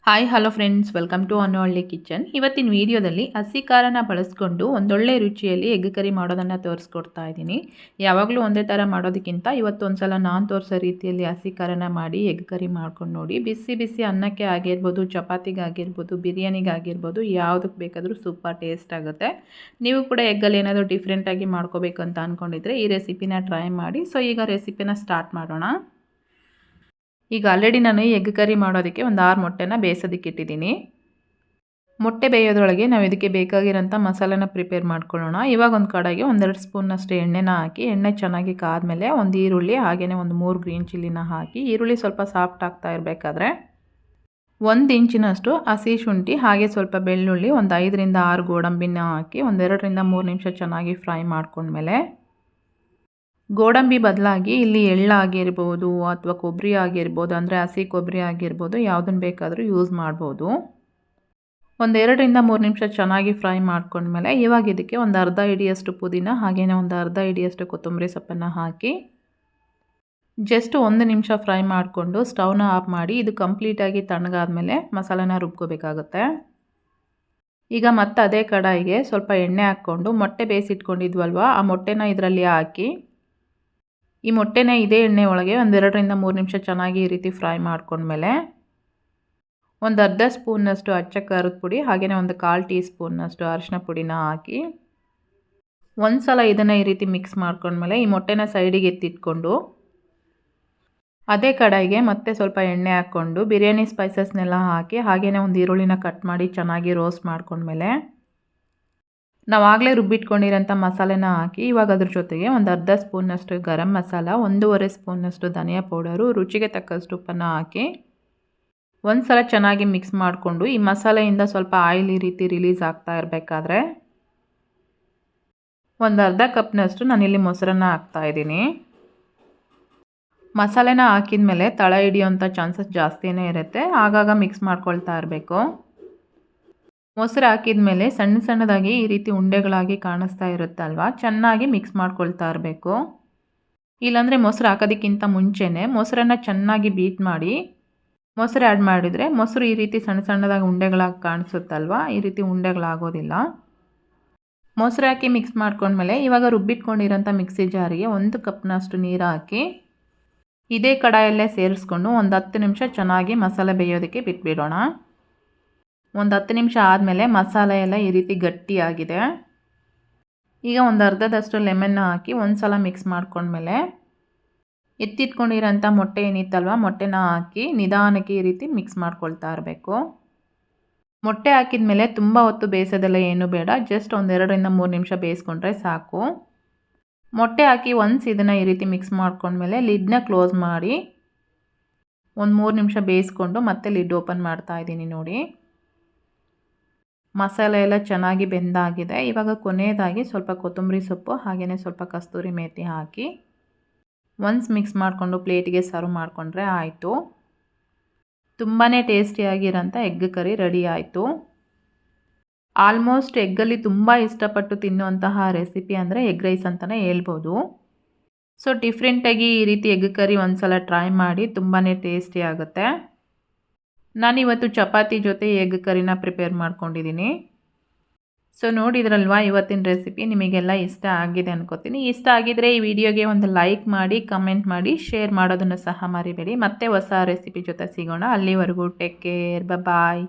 Hi hello friends, welcome to Annohalli kitchen. ಇವತ್ತಿನ ವಿಡಿಯೋದಲ್ಲಿ ಹಸಿ ಖಾರನ ಬಳಸ್ಕೊಂಡು ಒಂದೊಳ್ಳೆ ರುಚಿಯಲ್ಲಿ ಎಗ್ ಕರಿ ಮಾಡೋದನ್ನು ತೋರಿಸ್ಕೊಡ್ತಾ ಇದ್ದೀನಿ. ಯಾವಾಗಲೂ ಒಂದೇ ಥರ ಮಾಡೋದಕ್ಕಿಂತ ಇವತ್ತು ಒಂದು ಸಲ ನಾನು ತೋರಿಸೋ ರೀತಿಯಲ್ಲಿ ಹಸಿ ಖಾರನ ಮಾಡಿ ಎಗ್ ಕರಿ ಮಾಡ್ಕೊಂಡು ನೋಡಿ. ಬಿಸಿ ಬಿಸಿ ಅನ್ನಕ್ಕೆ ಆಗಿರ್ಬೋದು, ಚಪಾತಿಗೆ ಆಗಿರ್ಬೋದು, ಬಿರಿಯಾನಿಗೆ ಆಗಿರ್ಬೋದು, ಯಾವುದಕ್ಕೆ ಬೇಕಾದರೂ ಸೂಪರ್ ಟೇಸ್ಟ್ ಆಗುತ್ತೆ. ನೀವು ಕೂಡ ಎಗ್ಗಲ್ಲಿ ಏನಾದರೂ ಡಿಫ್ರೆಂಟಾಗಿ ಮಾಡ್ಕೋಬೇಕು ಅಂತ ಅಂದ್ಕೊಂಡಿದ್ರೆ ಈ ರೆಸಿಪಿನ ಟ್ರೈ ಮಾಡಿ. ಸೊ ಈಗ ರೆಸಿಪಿನ ಸ್ಟಾರ್ಟ್ ಮಾಡೋಣ. ಈಗ ಆಲ್ರೆಡಿ ನಾನು ಎಗ್ ಕರಿ ಮಾಡೋದಕ್ಕೆ ಒಂದು 6 ಮೊಟ್ಟೆನ ಬೇಯಿಸೋದಕ್ಕೆ ಇಟ್ಟಿದ್ದೀನಿ. ಮೊಟ್ಟೆ ಬೇಯೋದ್ರೊಳಗೆ ನಾವು ಇದಕ್ಕೆ ಬೇಕಾಗಿರೋಂಥ ಮಸಾಲೆನ ಪ್ರಿಪೇರ್ ಮಾಡ್ಕೊಳ್ಳೋಣ. ಇವಾಗ ಒಂದು ಕಡೆಗೆ 1-2 ಸ್ಪೂನಷ್ಟು ಎಣ್ಣೆನ ಹಾಕಿ, ಎಣ್ಣೆ ಚೆನ್ನಾಗಿ ಕಾದ್ಮೇಲೆ ಒಂದು ಈರುಳ್ಳಿ ಹಾಗೆಯೇ ಒಂದು 3 ಗ್ರೀನ್ ಚಿಲ್ಲಿನ ಹಾಕಿ, ಈರುಳ್ಳಿ ಸ್ವಲ್ಪ ಸಾಫ್ಟ್ ಆಗ್ತಾ ಇರಬೇಕಾದ್ರೆ 1 ಇಂಚಿನಷ್ಟು ಹಸಿ ಶುಂಠಿ ಹಾಗೆ ಸ್ವಲ್ಪ ಬೆಳ್ಳುಳ್ಳಿ, ಒಂದು 5ರಿಂದ 6 ಗೋಡಂಬಿನ ಹಾಕಿ ಒಂದು 2ರಿಂದ 3 ನಿಮಿಷ ಚೆನ್ನಾಗಿ ಫ್ರೈ ಮಾಡ್ಕೊಂಡ್ಮೇಲೆ, ಗೋಡಂಬಿ ಬದಲಾಗಿ ಇಲ್ಲಿ ಎಳ್ಳಾಗಿರ್ಬೋದು ಅಥವಾ ಕೊಬ್ಬರಿ ಆಗಿರ್ಬೋದು, ಅಂದರೆ ಹಸಿ ಕೊಬ್ಬರಿ ಆಗಿರ್ಬೋದು, ಯಾವುದನ್ನು ಬೇಕಾದರೂ ಯೂಸ್ ಮಾಡ್ಬೋದು. ಒಂದು 2ರಿಂದ 3 ನಿಮಿಷ ಚೆನ್ನಾಗಿ ಫ್ರೈ ಮಾಡ್ಕೊಂಡ್ಮೇಲೆ ಇವಾಗ ಇದಕ್ಕೆ ಒಂದು ಅರ್ಧ ಹಿಡಿಯಷ್ಟು ಪುದೀನ ಹಾಗೆಯೇ ಒಂದು ಅರ್ಧ ಹಿಡಿಯಷ್ಟು ಕೊತ್ತಂಬರಿ ಸೊಪ್ಪನ್ನು ಹಾಕಿ ಜಸ್ಟ್ 1 ನಿಮಿಷ ಫ್ರೈ ಮಾಡಿಕೊಂಡು ಸ್ಟವ್ನ ಆಫ್ ಮಾಡಿ, ಇದು ಕಂಪ್ಲೀಟಾಗಿ ತಣ್ಣಗಾದ್ಮೇಲೆ ಮಸಾಲೆನ ರುಬ್ಕೋಬೇಕಾಗುತ್ತೆ. ಈಗ ಮತ್ತೆ ಅದೇ ಕಡಾಯಿಗೆ ಸ್ವಲ್ಪ ಎಣ್ಣೆ ಹಾಕ್ಕೊಂಡು ಮೊಟ್ಟೆ ಬೇಯಿಸಿಟ್ಕೊಂಡಿದ್ವಲ್ವ, ಆ ಮೊಟ್ಟೆನ ಇದರಲ್ಲಿ ಹಾಕಿ ಈ ಮೊಟ್ಟೆನ ಇದೇ ಎಣ್ಣೆ ಒಳಗೆ ಒಂದು 2ರಿಂದ 3 ನಿಮಿಷ ಚೆನ್ನಾಗಿ ಈ ರೀತಿ ಫ್ರೈ ಮಾಡ್ಕೊಂಡ್ಮೇಲೆ ಒಂದು ಅರ್ಧ ಸ್ಪೂನ್ನಷ್ಟು ಅಚ್ಚ ಖಾರದ ಪುಡಿ ಹಾಗೆಯೇ ಒಂದು 1/4 ಟೀ ಸ್ಪೂನ್ನಷ್ಟು ಅರಿಶಿನ ಪುಡಿನ ಹಾಕಿ ಒಂದು ಸಲ ಇದನ್ನು ಈ ರೀತಿ ಮಿಕ್ಸ್ ಮಾಡ್ಕೊಂಡ್ಮೇಲೆ ಈ ಮೊಟ್ಟೆನ ಸೈಡಿಗೆ ಎತ್ತಿಟ್ಕೊಂಡು ಅದೇ ಕಡಾಯಿಗೆ ಮತ್ತೆ ಸ್ವಲ್ಪ ಎಣ್ಣೆ ಹಾಕ್ಕೊಂಡು ಬಿರಿಯಾನಿ ಸ್ಪೈಸಸ್ನೆಲ್ಲ ಹಾಕಿ ಹಾಗೆಯೇ ಒಂದು ಈರುಳ್ಳಿನ ಕಟ್ ಮಾಡಿ ಚೆನ್ನಾಗಿ ರೋಸ್ಟ್ ಮಾಡ್ಕೊಂಡ್ಮೇಲೆ ನಾವಾಗಲೇ ರುಬ್ಬಿಟ್ಕೊಂಡಿರೋಂಥ ಮಸಾಲೆನ ಹಾಕಿ ಇವಾಗ ಅದ್ರ ಜೊತೆಗೆ ಒಂದು ಅರ್ಧ ಸ್ಪೂನ್ನಷ್ಟು ಗರಂ ಮಸಾಲ, 1.5 ಸ್ಪೂನ್ನಷ್ಟು ಧನಿಯಾ ಪೌಡರು, ರುಚಿಗೆ ತಕ್ಕಷ್ಟು ಉಪ್ಪನ್ನು ಹಾಕಿ ಒಂದು ಸಲ ಚೆನ್ನಾಗಿ ಮಿಕ್ಸ್ ಮಾಡಿಕೊಂಡು ಈ ಮಸಾಲೆಯಿಂದ ಸ್ವಲ್ಪ ಆಯಿಲ್ ಈ ರೀತಿ ರಿಲೀಸ್ ಆಗ್ತಾ ಇರಬೇಕಾದ್ರೆ ಒಂದು ಅರ್ಧ ಕಪ್ನಷ್ಟು ನಾನಿಲ್ಲಿ ಮೊಸರನ್ನು ಹಾಕ್ತಾಯಿದ್ದೀನಿ. ಮಸಾಲೆನ ಹಾಕಿದ ಮೇಲೆ ತಳ ಹಿಡಿಯೋಂಥ ಚಾನ್ಸಸ್ ಜಾಸ್ತಿನೇ ಇರುತ್ತೆ, ಆಗಾಗ ಮಿಕ್ಸ್ ಮಾಡ್ಕೊಳ್ತಾ ಇರಬೇಕು. ಮೊಸರು ಹಾಕಿದ ಮೇಲೆ ಸಣ್ಣ ಸಣ್ಣದಾಗಿ ಈ ರೀತಿ ಉಂಡೆಗಳಾಗಿ ಕಾಣಿಸ್ತಾ ಇರುತ್ತಲ್ವ, ಚೆನ್ನಾಗಿ ಮಿಕ್ಸ್ ಮಾಡ್ಕೊಳ್ತಾ ಇರಬೇಕು. ಇಲ್ಲಾಂದರೆ ಮೊಸರು ಹಾಕೋದಕ್ಕಿಂತ ಮುಂಚೆನೇ ಮೊಸರನ್ನು ಚೆನ್ನಾಗಿ ಬೀಟ್ ಮಾಡಿ ಮೊಸರು ಆ್ಯಡ್ ಮಾಡಿದರೆ ಮೊಸರು ಈ ರೀತಿ ಸಣ್ಣ ಸಣ್ಣದಾಗಿ ಉಂಡೆಗಳಾಗಿ ಕಾಣಿಸುತ್ತಲ್ವ, ಈ ರೀತಿ ಉಂಡೆಗಳಾಗೋದಿಲ್ಲ. ಮೊಸರು ಹಾಕಿ ಮಿಕ್ಸ್ ಮಾಡ್ಕೊಂಡ್ಮೇಲೆ ಇವಾಗ ರುಬ್ಬಿಟ್ಕೊಂಡಿರೋಂಥ ಮಿಕ್ಸಿ ಜಾರಿಗೆ 1 ಕಪ್ನಷ್ಟು ನೀರು ಹಾಕಿ ಇದೇ ಕಡಾಯಲ್ಲೇ ಸೇರಿಸ್ಕೊಂಡು ಒಂದು 10 ನಿಮಿಷ ಚೆನ್ನಾಗಿ ಮಸಾಲೆ ಬೇಯೋದಕ್ಕೆ ಬಿಟ್ಬಿಡೋಣ. ಒಂದು 10 ನಿಮಿಷ ಆದಮೇಲೆ ಮಸಾಲೆ ಎಲ್ಲ ಈ ರೀತಿ ಗಟ್ಟಿಯಾಗಿದೆ. ಈಗ ಒಂದು ಅರ್ಧದಷ್ಟು ಲೆಮನ್ನ ಹಾಕಿ ಒಂದು ಸಲ ಮಿಕ್ಸ್ ಮಾಡ್ಕೊಂಡ್ಮೇಲೆ ಎತ್ತಿಟ್ಕೊಂಡಿರೋಂಥ ಮೊಟ್ಟೆ ಏನಿತ್ತಲ್ವ, ಮೊಟ್ಟೆನ ಹಾಕಿ ನಿಧಾನಕ್ಕೆ ಈ ರೀತಿ ಮಿಕ್ಸ್ ಮಾಡ್ಕೊಳ್ತಾ ಇರಬೇಕು. ಮೊಟ್ಟೆ ಹಾಕಿದ ಮೇಲೆ ತುಂಬ ಹೊತ್ತು ಬೇಯಿಸೋದೆಲ್ಲ ಏನೂ ಬೇಡ, ಜಸ್ಟ್ ಒಂದು 2ರಿಂದ 3 ನಿಮಿಷ ಬೇಯಿಸ್ಕೊಂಡ್ರೆ ಸಾಕು. ಮೊಟ್ಟೆ ಹಾಕಿ ಒನ್ಸ್ ಇದನ್ನು ಈ ರೀತಿ ಮಿಕ್ಸ್ ಮಾಡ್ಕೊಂಡ್ಮೇಲೆ ಲಿಡ್ನ ಕ್ಲೋಸ್ ಮಾಡಿ ಒಂದು 3 ನಿಮಿಷ ಬೇಯಿಸ್ಕೊಂಡು ಮತ್ತೆ ಲಿಡ್ ಓಪನ್ ಮಾಡ್ತಾ ಇದ್ದೀನಿ. ನೋಡಿ, ಮಸಾಲೆ ಎಲ್ಲ ಚೆನ್ನಾಗಿ ಬೆಂದಾಗಿದೆ. ಇವಾಗ ಕೊನೆಯದಾಗಿ ಸ್ವಲ್ಪ ಕೊತ್ತಂಬರಿ ಸೊಪ್ಪು ಹಾಗೆಯೇ ಸ್ವಲ್ಪ ಕಸ್ತೂರಿ ಮೇಥಿ ಹಾಕಿ ಒನ್ಸ್ ಮಿಕ್ಸ್ ಮಾಡಿಕೊಂಡು ಪ್ಲೇಟಿಗೆ ಸರ್ವ್ ಮಾಡಿಕೊಂಡ್ರೆ ಆಯಿತು. ತುಂಬಾ ಟೇಸ್ಟಿಯಾಗಿರೋಂಥ ಎಗ್ ಕರಿ ರೆಡಿ ಆಯಿತು. ಆಲ್ಮೋಸ್ಟ್ ಎಗ್ಗಲ್ಲಿ ತುಂಬ ಇಷ್ಟಪಟ್ಟು ತಿನ್ನುವಂತಹ ರೆಸಿಪಿ ಅಂದರೆ ಎಗ್ ರೈಸ್ ಅಂತಲೇ ಹೇಳ್ಬೋದು. ಸೊ ಡಿಫ್ರೆಂಟಾಗಿ ಈ ರೀತಿ ಎಗ್ ಕರಿ ಒಂದು ಸಲ ಟ್ರೈ ಮಾಡಿ, ತುಂಬಾ ಟೇಸ್ಟಿ ಆಗುತ್ತೆ. ನಾನಿವತ್ತು ಚಪಾತಿ ಜೊತೆ ಎಗ್ ಕರಿನ ಪ್ರಿಪೇರ್ ಮಾಡ್ಕೊಂಡಿದ್ದೀನಿ. ಸೊ ನೋಡಿದ್ರಲ್ವಾ ಇವತ್ತಿನ ರೆಸಿಪಿ ನಿಮಗೆಲ್ಲ ಇಷ್ಟ ಆಗಿದೆ ಅನ್ಕೋತೀನಿ. ಇಷ್ಟ ಆಗಿದರೆ ಈ ವಿಡಿಯೋಗೆ ಒಂದು ಲೈಕ್ ಮಾಡಿ, ಕಮೆಂಟ್ ಮಾಡಿ, ಶೇರ್ ಮಾಡೋದನ್ನು ಸಹ ಮರಿಬೇಡಿ. ಮತ್ತೆ ಹೊಸ ರೆಸಿಪಿ ಜೊತೆ ಸಿಗೋಣ. ಅಲ್ಲಿವರೆಗೂ ಟೇಕ್ ಕೇರ್, ಬಾಯ್.